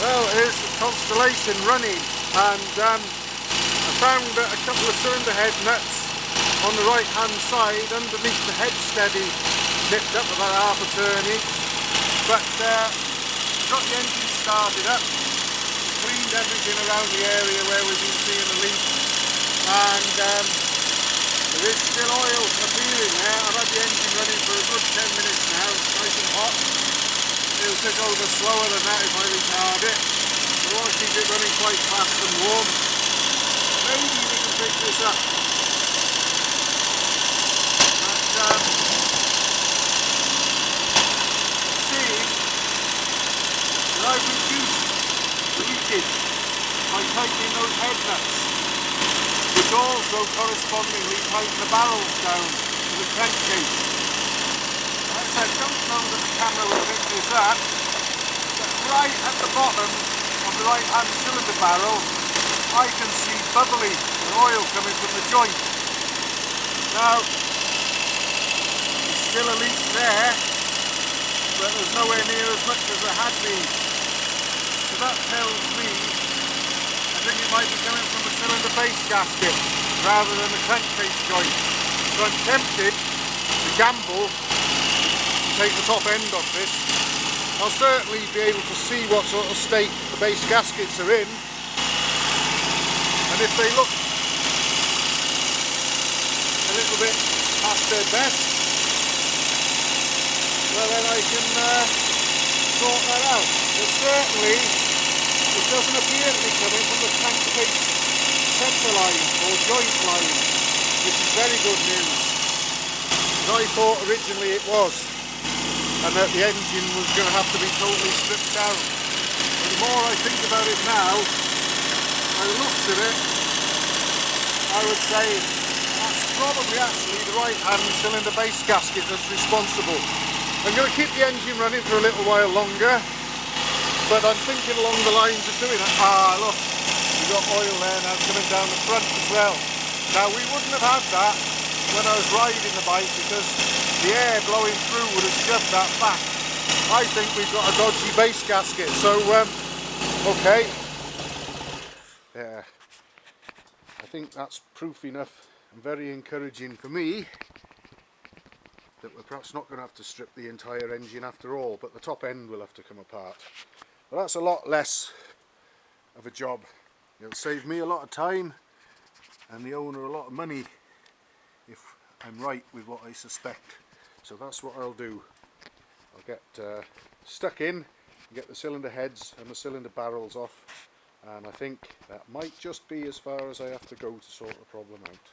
Well, here's the Constellation running, and I found a couple of cylinder head nuts on the right hand side underneath the head steady, nipped up about half a turn each. But got the engine started up, cleaned everything around the area where we've been seeing the leak, and there is still oil appearing there. I've had the engine running for a good 10 minutes now, it's nice and hot. It'll take over slower than that if I retard it. I want to keep it running quite fast and warm. Maybe we can pick this up. But see that I've reduced the leakage by tightening those head nuts, which also correspondingly tighten the barrels down to the crankcase. I don't know that the camera will pick this up, but right at the bottom of the right hand cylinder barrel I can see bubbly and oil coming from the joint. Now there's still a leak there, but there's nowhere near as much as there had been. So that tells me I think it might be coming from the cylinder base gasket rather than the crankcase joint. So I'm tempted to gamble, take the top end off this. I'll certainly be able to see what sort of state the base gaskets are in, and if they look a little bit past their best, well then I can sort that out. But certainly it doesn't appear to be coming from the crankcase centre line or joint line, which is very good news, because I thought originally it was, and that the engine was going to have to be totally stripped down. But the more I think about it now, by the looks of it, I would say that's probably actually the right hand cylinder base gasket that's responsible. I'm going to keep the engine running for a little while longer, but I'm thinking along the lines of doing it. Ah look, we've got oil there now coming down the front as well. Now we wouldn't have had that when I was riding the bike, because the air blowing through would have shoved that back. I think we've got a dodgy base gasket, so okay. Yeah, I think that's proof enough and very encouraging for me that we're perhaps not going to have to strip the entire engine after all, but the top end will have to come apart. But that's a lot less of a job. It'll save me a lot of time and the owner a lot of money if I'm right with what I suspect. So that's what I'll do. I'll get stuck in, get the cylinder heads and the cylinder barrels off, and I think that might just be as far as I have to go to sort the problem out.